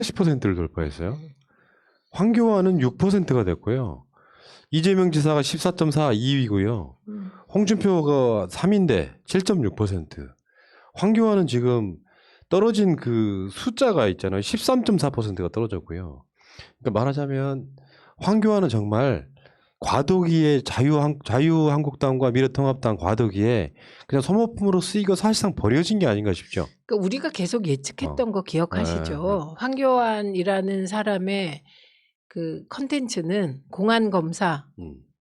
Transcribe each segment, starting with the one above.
10%를 돌파했어요. 황교안은 6%가 됐고요. 이재명 지사가 14.4, 2위고요. 홍준표가 3인데 7.6%. 황교안은 지금 떨어진 그 숫자가 있잖아요. 13.4%가 떨어졌고요. 그러니까 말하자면 황교안은 정말 과도기에 자유한국당과 미래통합당 과도기에 그냥 소모품으로 쓰이고 사실상 버려진 게 아닌가 싶죠. 그러니까 우리가 계속 예측했던 거 기억하시죠? 황교안이라는 사람의 그 컨텐츠는 공안검사,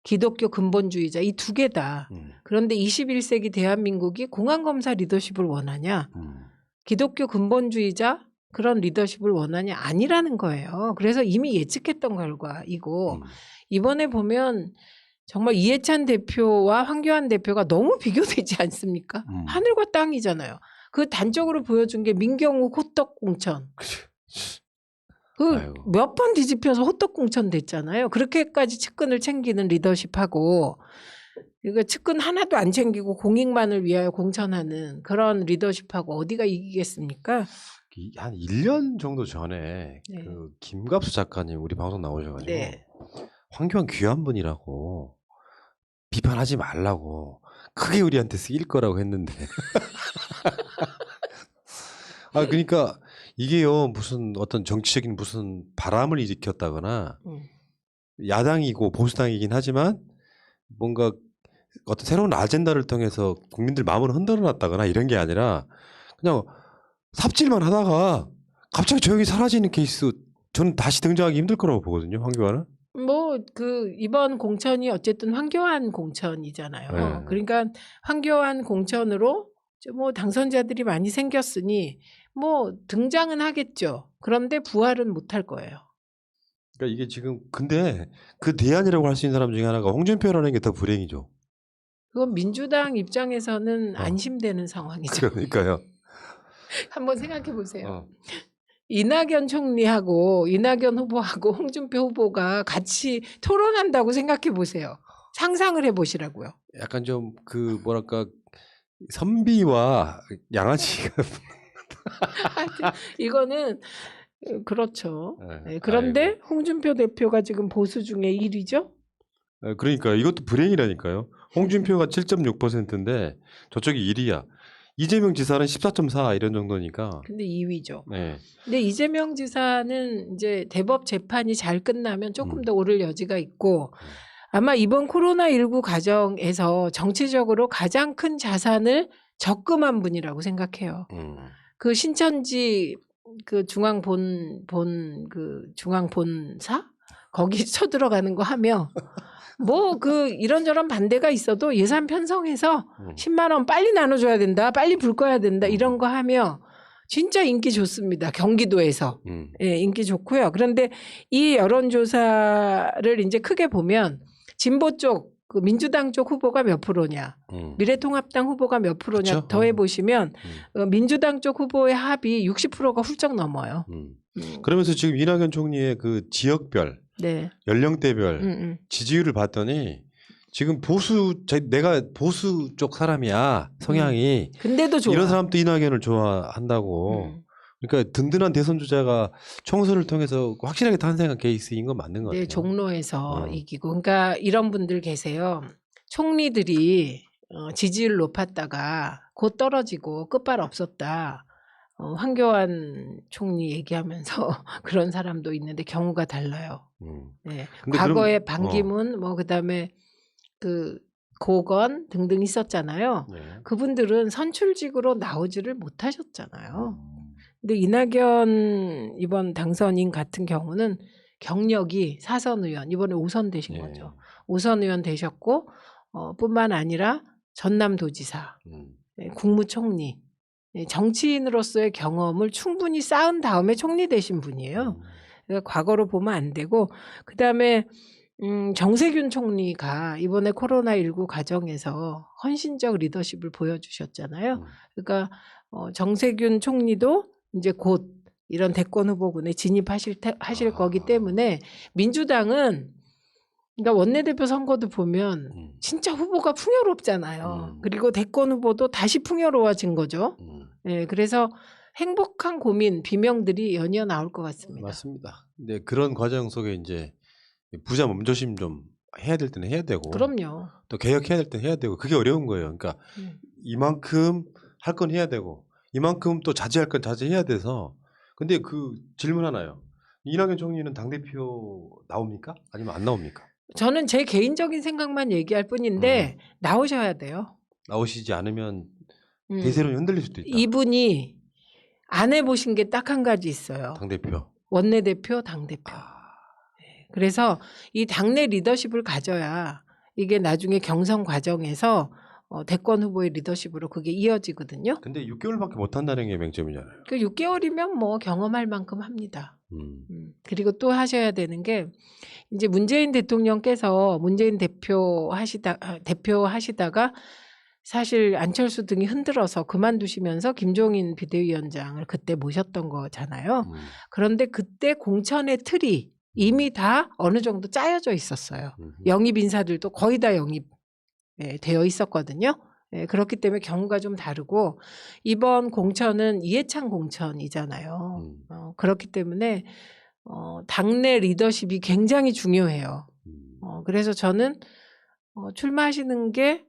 기독교 근본주의자 이 두 개다. 그런데 21세기 대한민국이 공안검사 리더십을 원하냐? 기독교 근본주의자 그런 리더십을 원하냐? 아니라는 거예요. 그래서 이미 예측했던 결과이고 이번에 보면 정말 이해찬 대표와 황교안 대표가 너무 비교되지 않습니까? 하늘과 땅이잖아요. 그 단적으로 보여준 게 민경욱 호떡 공천. 그 몇 번 뒤집혀서 호떡 공천 됐잖아요. 그렇게까지 측근을 챙기는 리더십하고 그러니까 측근 하나도 안 챙기고 공익만을 위하여 공천하는 그런 리더십하고 어디가 이기겠습니까? 한 1년 정도 전에 네. 그 김갑수 작가님 우리 방송 나오셔가지고 네. 황교안 귀한 분이라고 비판하지 말라고 크게 우리한테 쓰일 거라고 했는데 아 그러니까 이게요 무슨 어떤 정치적인 무슨 바람을 일으켰다거나 야당이고 보수당이긴 하지만 뭔가 어떤 새로운 아젠다를 통해서 국민들 마음을 흔들어 놨다거나 이런 게 아니라 그냥 삽질만 하다가 갑자기 조용히 사라지는 케이스 저는 다시 등장하기 힘들 거라고 보거든요. 황교안은. 뭐 그 이번 공천이 어쨌든 황교안 공천이잖아요. 네. 그러니까 황교안 공천으로 뭐 당선자들이 많이 생겼으니 뭐 등장은 하겠죠. 그런데 부활은 못할 거예요. 그러니까 이게 지금 근데 그 대안이라고 할 수 있는 사람 중에 하나가 홍준표라는 게 더 불행이죠. 그건 민주당 입장에서는 안심되는 상황이죠. 그러니까요. 한번 생각해 보세요. 이낙연 총리하고 이낙연 후보하고 홍준표 후보가 같이 토론한다고 생각해 보세요. 상상을 해 보시라고요. 약간 좀 그 뭐랄까 선비와 양아치가 이거는 그렇죠. 네. 네, 그런데 홍준표 대표가 지금 보수 중에 1위죠. 그러니까 이것도 불행이라니까요. 홍준표가 7.6%인데 저쪽이 1위야. 이재명 지사는 14.4 이런 정도니까. 근데 2위죠. 네. 근데 이재명 지사는 이제 대법 재판이 잘 끝나면 조금 더 오를 여지가 있고 아마 이번 코로나19 과정에서 정치적으로 가장 큰 자산을 적금한 분이라고 생각해요. 그 신천지 그 중앙본사 거기 쳐들어가는 거 하며 뭐 그 이런저런 반대가 있어도 예산 편성해서 10만 원 빨리 나눠줘야 된다, 빨리 불 꺼야 된다 이런 거 하며 진짜 인기 좋습니다. 경기도에서 예, 인기 좋고요. 그런데 이 여론조사를 이제 크게 보면 진보 쪽, 그 민주당 쪽 후보가 몇 프로냐, 미래통합당 후보가 몇 프로냐 그쵸? 더해 보시면 민주당 쪽 후보의 합이 60%가 훌쩍 넘어요. 그러면서 지금 이낙연 총리의 그 지역별, 네. 연령대별 지지율을 봤더니 지금 내가 보수 쪽 사람이야 성향이. 근데도 좋아. 이런 사람도 이낙연을 좋아한다고. 그러니까 든든한 대선 주자가 총선을 통해서 확실하게 탄생한 케이스인 건 맞는 것 같아요. 네, 종로에서 이기고. 그러니까 이런 분들 계세요. 총리들이 지지율 높았다가 곧 떨어지고 끝발 없었다. 황교안 총리 얘기하면서 그런 사람도 있는데 경우가 달라요. 네. 과거에 반기문 뭐 그다음에 그 고건 등등 있었잖아요. 네. 그분들은 선출직으로 나오지를 못하셨잖아요. 근데 이낙연 이번 당선인 같은 경우는 경력이 사선 의원 이번에 5선 되신 거죠. 5선 의원 되셨고 뿐만 아니라 전남도지사, 국무총리, 정치인으로서의 경험을 충분히 쌓은 다음에 총리 되신 분이에요. 그러니까 과거로 보면 안 되고 그다음에 정세균 총리가 이번에 코로나19 과정에서 헌신적 리더십을 보여주셨잖아요. 그러니까 정세균 총리도 이제 곧 이런 대권 후보군에 진입하실 거기 때문에 민주당은 그러니까 원내대표 선거도 보면 진짜 후보가 풍요롭잖아요. 그리고 대권 후보도 다시 풍요로워진 거죠. 네, 그래서 행복한 고민, 비명들이 연이어 나올 것 같습니다. 맞습니다. 근데 그런 과정 속에 이제 부자 몸조심 좀 해야 될 때는 해야 되고, 그럼요. 또 개혁해야 될 때는 해야 되고, 그게 어려운 거예요. 그러니까 이만큼 할 건 해야 되고, 이만큼 또 자제할 건 자제해야 돼서. 근데 그 질문 하나요. 이낙연 총리는 당대표 나옵니까? 아니면 안 나옵니까? 저는 제 개인적인 생각만 얘기할 뿐인데 나오셔야 돼요. 나오시지 않으면 대세론이 흔들릴 수도 있다. 이분이 안 해보신 게 딱 한 가지 있어요. 당대표. 원내대표, 당대표. 그래서 이 당내 리더십을 가져야 이게 나중에 경선 과정에서 대권 후보의 리더십으로 그게 이어지거든요. 근데 6개월밖에 못 한다는 게 맹점이잖아요. 그 6개월이면 뭐 경험할 만큼 합니다. 그리고 또 하셔야 되는 게 이제 문재인 대통령께서 문재인 대표 하시다가 사실 안철수 등이 흔들어서 그만두시면서 김종인 비대위원장을 그때 모셨던 거잖아요. 그런데 그때 공천의 틀이 이미 다 어느 정도 짜여져 있었어요. 영입 인사들도 거의 다 영입되어 있었거든요. 그렇기 때문에 경우가 좀 다르고 이번 공천은 이해찬 공천이잖아요. 그렇기 때문에 당내 리더십이 굉장히 중요해요. 그래서 저는 출마하시는 게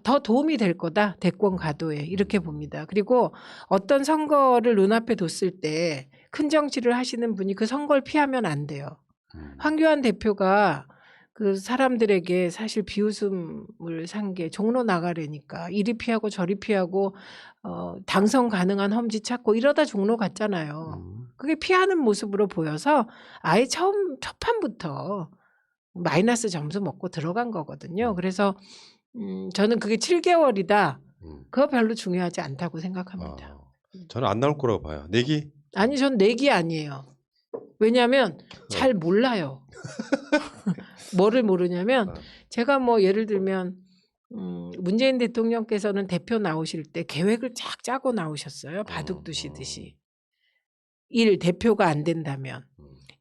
더 도움이 될 거다. 대권 가도에 이렇게 봅니다. 그리고 어떤 선거를 눈앞에 뒀을 때 큰 정치를 하시는 분이 그 선거를 피하면 안 돼요. 황교안 대표가 그 사람들에게 사실 비웃음을 산 게 종로 나가려니까 이리 피하고 저리 피하고 당선 가능한 험지 찾고 이러다 종로 갔잖아요. 그게 피하는 모습으로 보여서 아예 첫 판부터 마이너스 점수 먹고 들어간 거거든요. 그래서 저는 그게 7개월이다. 그거 별로 중요하지 않다고 생각합니다. 저는 안 나올 거라고 봐요. 내기? 아니 전 내기 아니에요. 왜냐하면 잘 몰라요. 뭐를 모르냐면 제가 뭐 예를 들면 문재인 대통령께서는 대표 나오실 때 계획을 쫙 짜고 나오셨어요. 바둑 두시듯이. 1. 대표가 안 된다면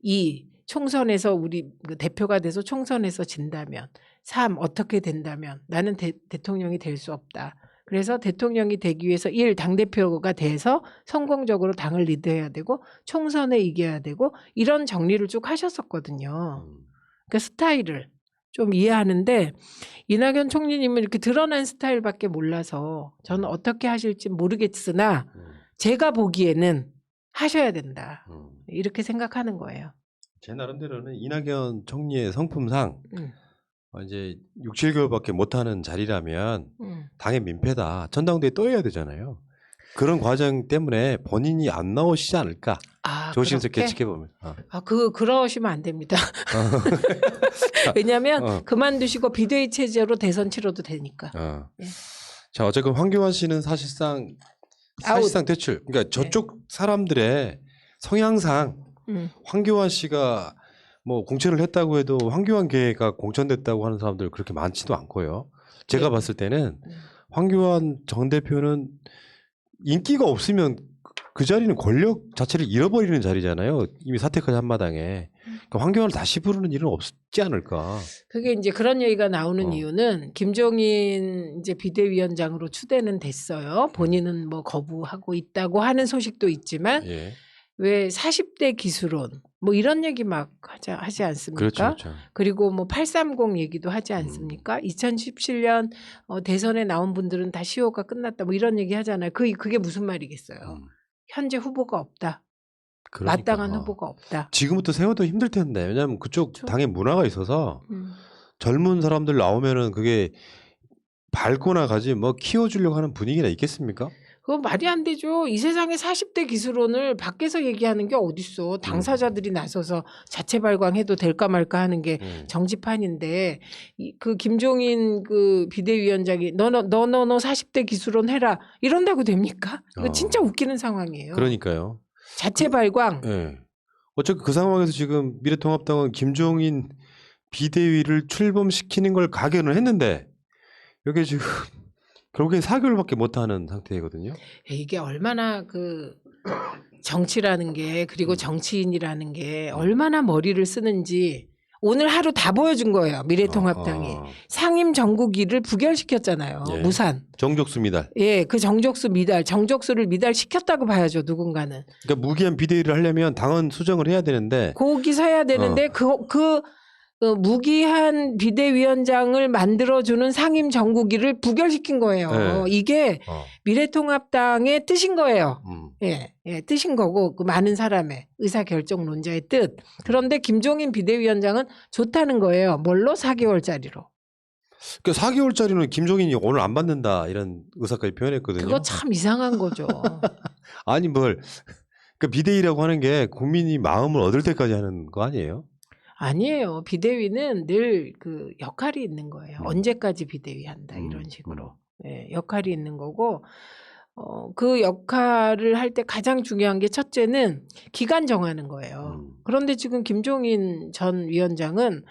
2. 총선에서 우리 대표가 돼서 총선에서 진다면 3. 어떻게 된다면 나는 대통령이 될 수 없다. 그래서 대통령이 되기 위해서 1. 당대표가 돼서 성공적으로 당을 리드해야 되고 총선에 이겨야 되고 이런 정리를 쭉 하셨었거든요. 그러니까 스타일을 좀 이해하는데 이낙연 총리님은 이렇게 드러난 스타일밖에 몰라서 저는 어떻게 하실지 모르겠으나 제가 보기에는 하셔야 된다. 이렇게 생각하는 거예요. 제 나름대로는 이낙연 총리의 성품상 이제 6, 7개월밖에 못하는 자리라면 당의 민폐다. 전당대회 또 해야 되잖아요. 그런 과정 때문에 본인이 안 나오시지 않을까. 조심스럽게 그렇게? 지켜보면. 그러시면 안 됩니다. 왜냐하면 그만두시고 비대위 체제로 대선 치러도 되니까. 예. 자, 어쨌든 황교안 씨는 사실상 퇴출. 그러니까 저쪽 사람들의 성향상 황교안 씨가 뭐 공천을 했다고 해도 황교안 계가 공천됐다고 하는 사람들 그렇게 많지도 않고요. 제가 봤을 때는 황교안 전 대표는 인기가 없으면 그 자리는 권력 자체를 잃어버리는 자리잖아요. 이미 사퇴까지 한 마당에. 그러니까 황교안을 다시 부르는 일은 없지 않을까. 그게 이제 그런 얘기가 나오는 이유는 김종인 이제 비대위원장으로 추대는 됐어요. 본인은 뭐 거부하고 있다고 하는 소식도 있지만 왜 40대 기수론 뭐 이런 얘기 막 하지 않습니까? 그렇죠. 그리고 뭐 830 얘기도 하지 않습니까? 2017년 대선에 나온 분들은 다 시효가 끝났다 뭐 이런 얘기 하잖아요. 그게 무슨 말이겠어요. 현재 후보가 없다. 그러니까. 마땅한 후보가 없다. 지금부터 세워도 힘들 텐데. 왜냐하면 그쪽 그렇죠. 당의 문화가 있어서 젊은 사람들 나오면은 그게 밟고 나가지 뭐 키워주려고 하는 분위기가 있겠습니까? 그거 말이 안 되죠. 이 세상에 40대 기술론을 밖에서 얘기하는 게 어딨어. 당사자들이 나서서 자체 발광해도 될까 말까 하는 게 정치판인데 그 김종인 그 비대위원장이 너 40대 기술론 해라 이런다고 됩니까? 이거 진짜 웃기는 상황이에요. 그러니까요. 자체 발광. 어차피 그 상황에서 지금 미래통합당은 김종인 비대위를 출범시키는 걸 각오는 했는데 여기 지금 결국엔 4개월밖에 못하는 상태거든요. 이게 얼마나 그 정치라는 게 그리고 정치인이라는 게 얼마나 머리를 쓰는지 오늘 하루 다 보여준 거예요. 미래통합당이. 상임 정국위를 부결시켰잖아요. 예. 무산. 정족수 미달. 예, 그 정족수를 미달시켰다고 봐야죠. 누군가는. 그러니까 무기한 비대위를 하려면 당헌 수정을 해야 되는데 거기 서야 되는데 그 무기한 비대위원장을 만들어주는 상임 정국위를 부결시킨 거예요. 네. 이게 미래통합당의 뜻인 거예요. 예, 뜻인 거고 그 많은 사람의 의사결정론자의 뜻. 그런데 김종인 비대위원장은 좋다는 거예요. 뭘로? 4개월짜리로. 그 4개월짜리는 김종인이 오늘 안 받는다 이런 의사까지 표현했거든요. 그거 참 이상한 거죠. 아니 뭘 그 비대위라고 하는 게 국민이 마음을 얻을 때까지 하는 거 아니에요? 아니에요. 비대위는 늘 그 역할이 있는 거예요. 언제까지 비대위 한다 이런 식으로. 예, 역할이 있는 거고 그 역할을 할 때 가장 중요한 게 첫째는 기간 정하는 거예요. 그런데 지금 김종인 전 위원장은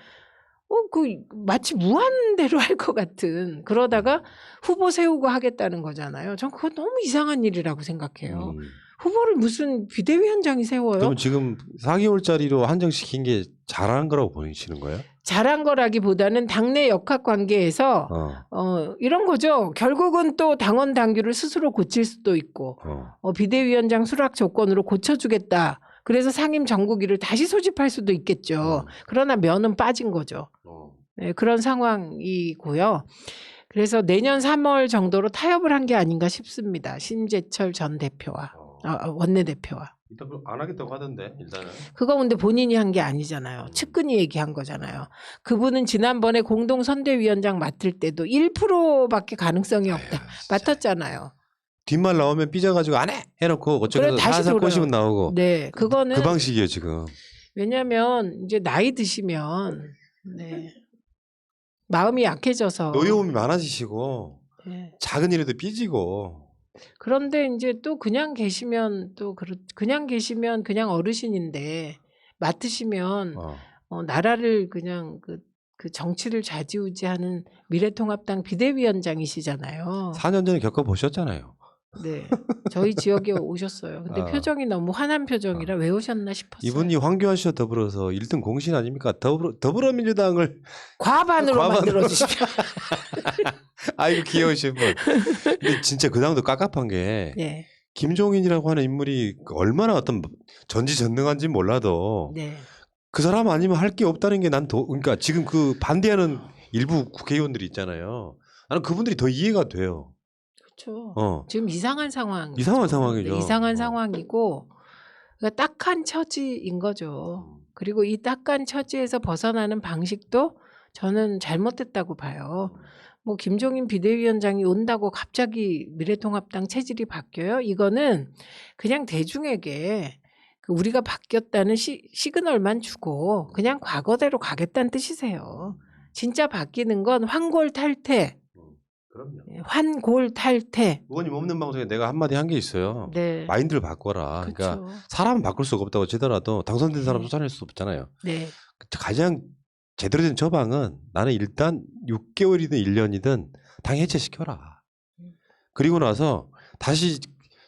그 마치 무한대로 할 것 같은 그러다가 후보 세우고 하겠다는 거잖아요. 전 그거 너무 이상한 일이라고 생각해요. 후보를 무슨 비대위원장이 세워요? 그럼 지금 4개월짜리로 한정시킨 게 잘한 거라고 보시는 거예요? 잘한 거라기보다는 당내 역학관계에서 이런 거죠. 결국은 또 당원 당규를 스스로 고칠 수도 있고 비대위원장 수락 조건으로 고쳐주겠다. 그래서 상임 정국위를 다시 소집할 수도 있겠죠. 그러나 면은 빠진 거죠. 네, 그런 상황이고요. 그래서 내년 3월 정도로 타협을 한 게 아닌가 싶습니다. 신재철 전 대표와 원내대표와. 일단 안 하겠다고 하던데 일단은. 그거 근데 본인이 한 게 아니잖아요. 측근이 얘기한 거잖아요. 그분은 지난번에 공동선대위원장 맡을 때도 1%밖에 가능성이 없다. 맡았잖아요. 뒷말 나오면 삐져가지고 안 해! 해놓고 어쩌고 그래, 다시 살살 꼬시면 나오고. 네, 그거는 그 방식이에요 지금. 왜냐하면 이제 나이 드시면 네, 마음이 약해져서 노여움이 많아지시고 네. 작은 일에도 삐지고. 그런데 이제 또 그냥 계시면 그냥 어르신인데 맡으시면 나라를 그냥 그 정치를 좌지우지하는 미래통합당 비대위원장이시잖아요. 4년 전에 겪어보셨잖아요. 네, 저희 지역에 오셨어요. 근데 표정이 너무 화난 표정이라 왜 오셨나 싶었어요. 이분이 황교안 씨와 더불어서 1등 공신 아닙니까? 더불어민주당을 과반으로 만들어주십시오. 아이고 귀여우신 분. 근데 진짜 그 당도 깝깝한 게 네. 김종인이라고 하는 인물이 얼마나 어떤 전지전능한지 몰라도 네. 그 사람 아니면 할 게 없다는 게 그러니까 지금 그 반대하는 일부 국회의원들이 있잖아요. 나는 그분들이 더 이해가 돼요. 그렇죠. 지금 이상한 상황. 이상한 상황이죠. 네, 이상한 상황이고 그러니까 딱한 처지인 거죠. 그리고 이 딱한 처지에서 벗어나는 방식도 저는 잘못됐다고 봐요. 뭐 김종인 비대위원장이 온다고 갑자기 미래통합당 체질이 바뀌어요? 이거는 그냥 대중에게 우리가 바뀌었다는 시그널만 주고 그냥 과거대로 가겠다는 뜻이세요. 진짜 바뀌는 건 환골탈태. 그럼요. 환골탈태. 의원님 없는 방송에 내가 한마디 한 게 있어요. 네. 마인드를 바꿔라. 그쵸. 그러니까 사람은 바꿀 수가 없다고 치더라도 당선된 사람 쫓아낼 수 없잖아요. 네. 가장 제대로 된 처방은 나는 일단 6개월이든 1년이든 당 해체시켜라. 그리고 나서 다시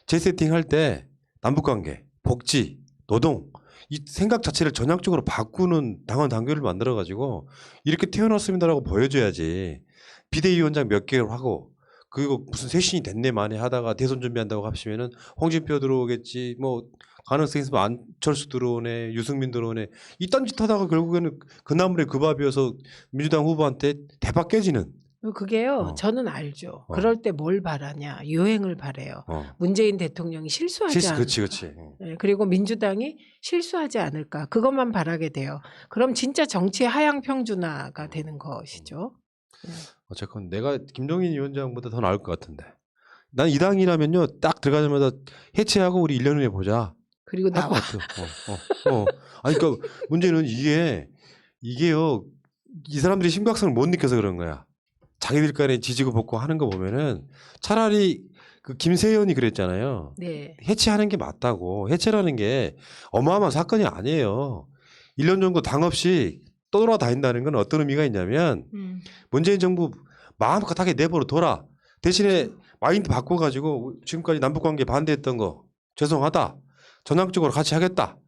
재세팅할 때 남북관계, 복지, 노동 이 생각 자체를 전향적으로 바꾸는 당원 당규를 만들어가지고 이렇게 태어났습니다라고 보여줘야지. 비대위원장 몇 개월 하고 그리고 무슨 쇄신이 됐네 만에 하다가 대선 준비한다고 하시면은 홍준표 들어오겠지 뭐 가능성이 있으면 안철수 들어오네 유승민 들어오네 이딴 짓 하다가 결국에는 그 나물에 그 밥이어서 민주당 후보한테 대박 깨지는. 그게요. 저는 알죠. 그럴 때 뭘 바라냐. 유행을 바래요. 문재인 대통령이 실수하지 않을까. 그렇지. 네, 그리고 민주당이 실수하지 않을까. 그것만 바라게 돼요. 그럼 진짜 정치의 하향 평준화가 되는 것이죠. 어쨌건 내가 김종인 위원장보다 더 나을 것 같은데. 난 이 당이라면요 딱 들어가자마자 해체하고 우리 1년 후에 보자. 그리고 나와. 아니 그러니까 문제는 이게요 이 사람들이 심각성을 못 느껴서 그런 거야. 자기들 간에 지지고 볶고 하는 거 보면은 차라리 그 김세연이 그랬잖아요. 네. 해체하는 게 맞다고. 해체라는 게 어마어마한 사건이 아니에요. 1년 정도 당 없이 떠돌아다닌다는 건 어떤 의미가 있냐면 문재인 정부 마음껏 하게 내버려 둬라. 대신에 마인드 바꿔가지고 지금까지 남북관계 반대했던 거 죄송하다. 전향적으로 같이 하겠다.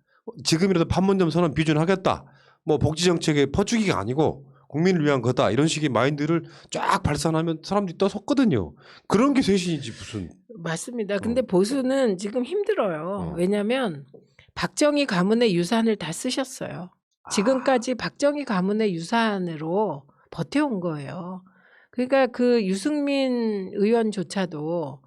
지금이라도 판문점 선언 비준하겠다. 뭐 복지 정책의 퍼주기가 아니고 국민을 위한 거다 이런 식의 마인드를 쫙 발산하면 사람들이 떠섰거든요. 그런 게 쇄신이지 무슨. 맞습니다. 근데 보수는 지금 힘들어요. 왜냐하면 박정희 가문의 유산을 다 쓰셨어요. 지금까지 박정희 가문의 유산으로 버텨온 거예요. 그러니까 그 유승민 의원조차도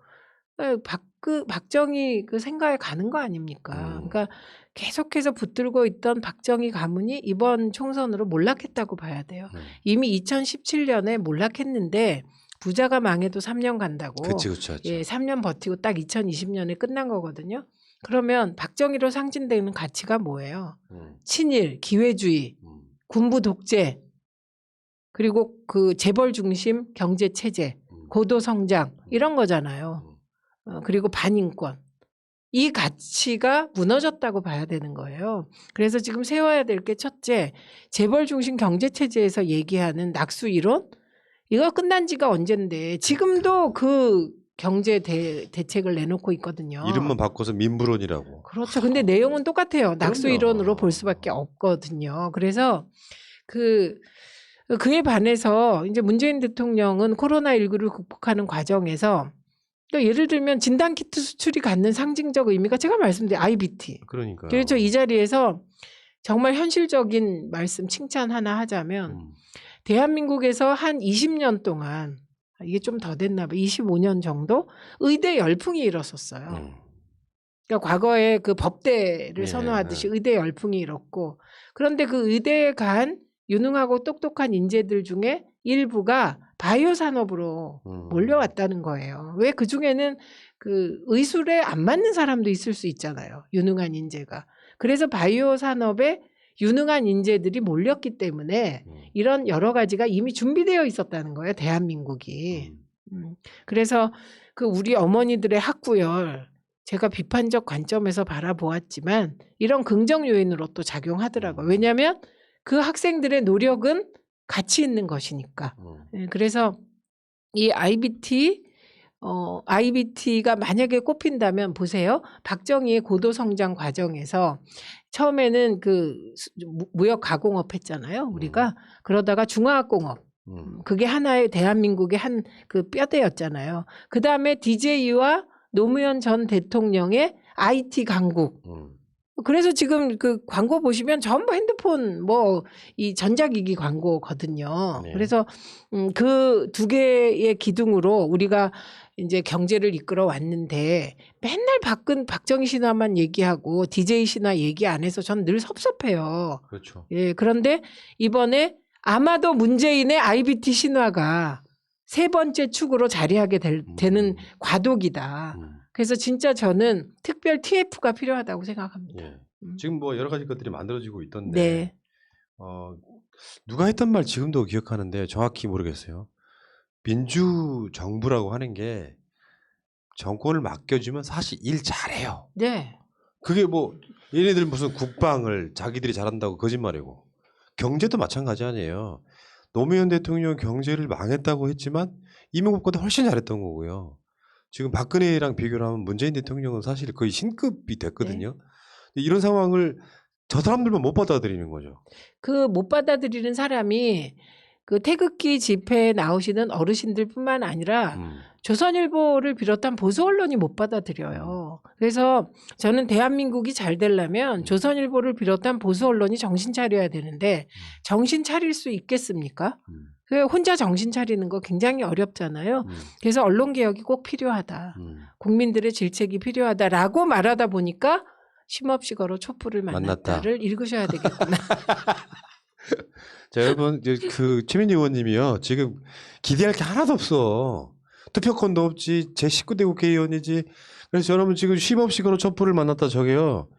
박정희 그 생각에 가는 거 아닙니까? 그러니까 계속해서 붙들고 있던 박정희 가문이 이번 총선으로 몰락했다고 봐야 돼요. 이미 2017년에 몰락했는데 부자가 망해도 3년 간다고. 그치. 예, 3년 버티고 딱 2020년에 끝난 거거든요. 그러면 박정희로 상징되는 가치가 뭐예요? 친일, 기회주의, 군부 독재, 그리고 그 재벌 중심 경제 체제, 고도 성장 이런 거잖아요. 그리고 반인권. 이 가치가 무너졌다고 봐야 되는 거예요. 그래서 지금 세워야 될 게 첫째, 재벌 중심 경제 체제에서 얘기하는 낙수 이론 이거 끝난 지가 언젠데 지금도 그 경제 대책을 내놓고 있거든요. 이름만 바꿔서 민부론이라고. 그렇죠. 근데 내용은 똑같아요. 낙수 이론으로 볼 수밖에 없거든요. 그래서 그에 반해서 이제 문재인 대통령은 코로나19를 극복하는 과정에서 또 예를 들면 진단키트 수출이 갖는 상징적 의미가 제가 말씀드린 IBT. 그러니까요. 그래서 이 자리에서 정말 현실적인 말씀 칭찬 하나 하자면 대한민국에서 한 20년 동안 이게 좀 더 됐나 봐. 25년 정도 의대 열풍이 일었었어요. 그러니까 과거에 그 법대를 선호하듯이 의대 열풍이 일었고 그런데 그 의대에 간 유능하고 똑똑한 인재들 중에 일부가 바이오 산업으로 몰려왔다는 거예요. 왜 그 중에는 그 의술에 안 맞는 사람도 있을 수 있잖아요. 유능한 인재가. 그래서 바이오 산업에 유능한 인재들이 몰렸기 때문에 이런 여러 가지가 이미 준비되어 있었다는 거예요. 대한민국이. 그래서 그 우리 어머니들의 학구열 제가 비판적 관점에서 바라보았지만 이런 긍정 요인으로 또 작용하더라고요. 왜냐하면 그 학생들의 노력은 가치 있는 것이니까. 그래서 이 IBT가 만약에 꼽힌다면 보세요. 박정희의 고도 성장 과정에서 처음에는 그 무역 가공업 했잖아요. 우리가 그러다가 중화학공업. 그게 하나의 대한민국의 한 그 뼈대였잖아요. 그 다음에 DJ와 노무현 전 대통령의 IT 강국. 그래서 지금 그 광고 보시면 전부 핸드폰 뭐 이 전자기기 광고거든요. 네. 그래서 그 두 개의 기둥으로 우리가 이제 경제를 이끌어 왔는데 맨날 박정희 신화만 얘기하고 DJ 신화 얘기 안 해서 전 늘 섭섭해요. 그렇죠. 예, 그런데 이번에 아마도 문재인의 IBT 신화가 세 번째 축으로 자리하게 되는 과도기다. 그래서 진짜 저는 특별 TF가 필요하다고 생각합니다. 예. 지금 뭐 여러 가지 것들이 만들어지고 있던데 네. 누가 했던 말 지금도 기억하는데 정확히 모르겠어요. 민주정부라고 하는 게 정권을 맡겨주면 사실 일 잘해요. 네. 그게 뭐 얘네들 무슨 국방을 자기들이 잘한다고 거짓말이고 경제도 마찬가지 아니에요. 노무현 대통령 경제를 망했다고 했지만 이명박보다 훨씬 잘했던 거고요. 지금 박근혜랑 비교를 하면 문재인 대통령은 사실 거의 신급이 됐거든요. 네. 이런 상황을 저 사람들만 못 받아들이는 거죠. 그 못 받아들이는 사람이 그 태극기 집회에 나오시는 어르신들뿐만 아니라 조선일보를 비롯한 보수 언론이 못 받아들여요. 그래서 저는 대한민국이 잘 되려면 조선일보를 비롯한 보수 언론이 정신 차려야 되는데 정신 차릴 수 있겠습니까? 혼자 정신 차리는 거 굉장히 어렵잖아요. 그래서 언론개혁이 꼭 필요하다. 국민들의 질책이 필요하다라고 말하다 보니까 쉼없이 걸어 촛불을 만났다를 읽으셔야 되겠구나. 자, 여러분, 그 최민희 의원님이요. 지금 기대할 게 하나도 없어. 투표권도 없지. 제19대 국회의원이지. 그래서 여러분 지금 쉼없이 걸어 촛불을 만났다 저게요.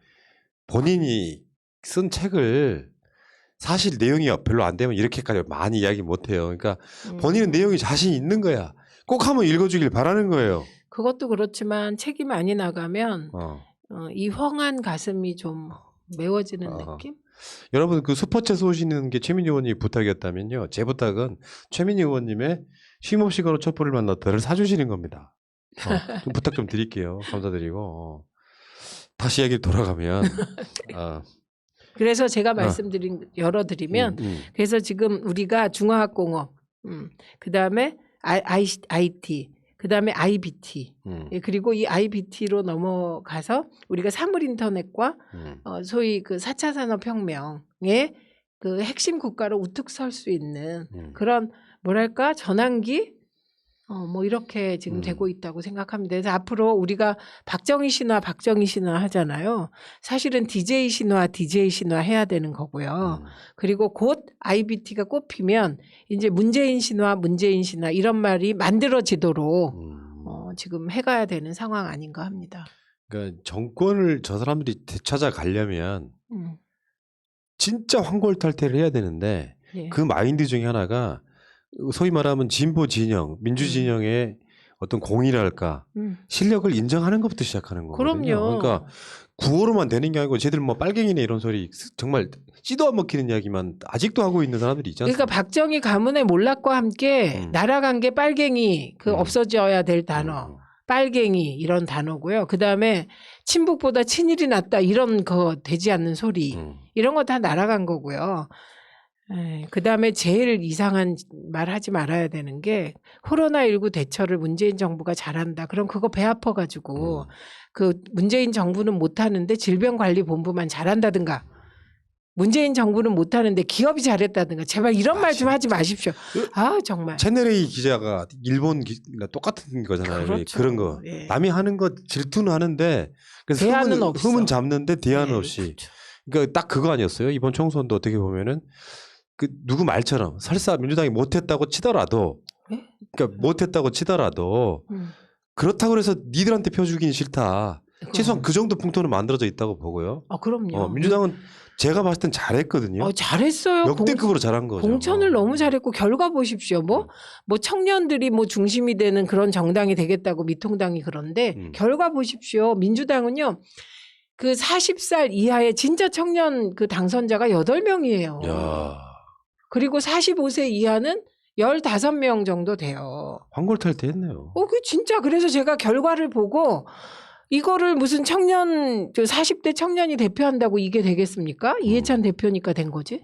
본인이 쓴 책을 사실 내용이 별로 안 되면 이렇게까지 많이 이야기 못 해요. 그러니까 본인은 내용이 자신 있는 거야. 꼭 한번 읽어주길 바라는 거예요. 그것도 그렇지만 책이 많이 나가면 이 헝한 가슴이 좀 메워지는 느낌? 여러분 그 슈퍼챗 쏘시는 게 최민희 의원님 부탁이었다면요. 제 부탁은 최민희 의원님의 쉼없이 걸어 촛불을 만났다를 사주시는 겁니다. 좀 부탁 좀 드릴게요. 감사드리고 다시 이야기 돌아가면 그래서 제가 열어드리면 그래서 지금 우리가 중화학공업, 그다음에 IT, 그다음에 IBT, 예, 그리고 이 IBT로 넘어가서 우리가 사물인터넷과 소위 그 4차 산업혁명의 그 핵심 국가로 우뚝 설 수 있는 그런 뭐랄까 전환기 뭐 이렇게 지금 되고 있다고 생각합니다. 그래서 앞으로 우리가 박정희 신화 하잖아요. 사실은 DJ 신화 해야 되는 거고요. 그리고 곧 IBT가 꼽히면 이제 문재인 신화 이런 말이 만들어지도록 지금 해가야 되는 상황 아닌가 합니다. 그러니까 정권을 저 사람들이 되찾아가려면 진짜 황골탈퇴를 해야 되는데 예. 그 마인드 중에 하나가 소위 말하면 진보 진영, 민주 진영의 어떤 공이랄까 실력을 인정하는 것부터 시작하는 거거든요. 그럼요. 그러니까 구호로만 되는 게 아니고 쟤들 뭐 빨갱이네 이런 소리 정말 씨도 안 먹히는 이야기만 아직도 하고 있는 사람들이 있지 않습니까? 그러니까 박정희 가문의 몰락과 함께 날아간 게 빨갱이 그 없어져야 될 단어. 빨갱이 이런 단어고요. 그다음에 친북보다 친일이 낫다 이런 거 되지 않는 소리 이런 거 다 날아간 거고요. 그다음에 제일 이상한 말 하지 말아야 되는 게 코로나19 대처를 문재인 정부가 잘한다. 그럼 그거 배 아파가지고 그 문재인 정부는 못하는데 질병관리본부만 잘한다든가 문재인 정부는 못하는데 기업이 잘했다든가 제발 이런 말 좀 하지 마십시오. 아 정말. 채널A 기자가 일본 똑같은 거잖아요. 그렇죠. 그런 거. 예. 남이 하는 거 질투는 하는데 그래서 대안은 없어. 흠은 잡는데 대안 예, 없이. 그렇죠. 그러니까 딱 그거 아니었어요. 이번 총선도 어떻게 보면은 그 누구 말처럼 설사 민주당이 못했다고 치더라도 예? 그러니까 못했다고 치더라도 그렇다고 해서 니들한테 펴주기는 싫다. 최소한 그 정도 풍토는 만들어져 있다고 보고요. 그럼요. 민주당은 제가 봤을 땐 잘했거든요. 잘했어요. 역대급으로 잘한 거죠. 공천을 너무 잘했고 결과 보십시오. 뭐 청년들이 뭐 중심이 되는 그런 정당이 되겠다고 미통당이 그런데 결과 보십시오. 민주당은요. 그 40살 이하의 진짜 청년 그 당선자가 8명이에요. 야. 그리고 45세 이하는 15명 정도 돼요. 황골탈퇴했네요. 그 진짜 그래서 제가 결과를 보고 이거를 무슨 청년 40대 청년이 대표한다고 이게 되겠습니까? 이해찬 대표니까 된 거지.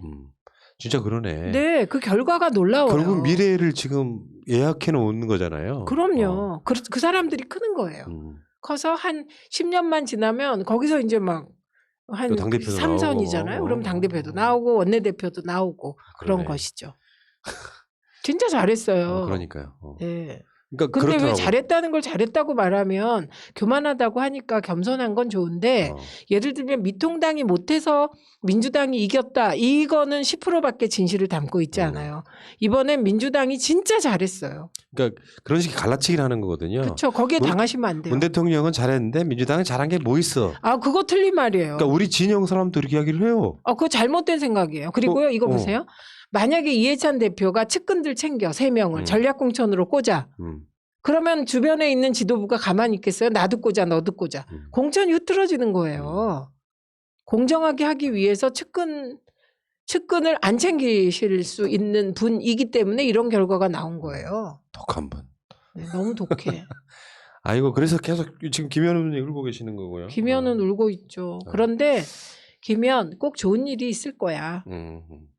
진짜 그러네. 네, 그 결과가 놀라워요. 결국 미래를 지금 예약해 놓는 거잖아요. 그럼요. 그 사람들이 크는 거예요. 커서 한 10년만 지나면 거기서 이제 막 한 3선이잖아요. 나오고. 그럼 당대표도 나오고 원내대표도 나오고 그런 그러네. 것이죠. 진짜 잘했어요. 그러니까요. 네. 그러니까 근데 그렇더라고. 왜 잘했다는 걸 잘했다고 말하면 교만하다고 하니까 겸손한 건 좋은데 예를 들면 미통당이 못해서 민주당이 이겼다. 이거는 10%밖에 진실을 담고 있지 않아요. 이번엔 민주당이 진짜 잘했어요. 그러니까 그런 식의 갈라치기를 하는 거거든요. 그렇죠. 거기에 당하시면 안 돼요. 문 대통령은 잘했는데 민주당은 잘한 게 뭐 있어? 그거 틀린 말이에요. 그러니까 우리 진영 사람도 이렇게 이야기를 해요. 그거 잘못된 생각이에요. 그리고요 이거 보세요. 만약에 이해찬 대표가 측근들 챙겨 3명을 전략공천으로 꽂아. 그러면 주변에 있는 지도부가 가만히 있겠어요? 나도 꽂아 너도 꽂아. 공천이 흐트러지는 거예요. 공정하게 하기 위해서 측근을 안 챙기실 수 있는 분이기 때문에 이런 결과가 나온 거예요. 독한 분. 네, 너무 독해. 아이고 그래서 계속 지금 김현우는 울고 계시는 거고요. 김현은 울고 있죠. 그런데 김현 꼭 좋은 일이 있을 거야.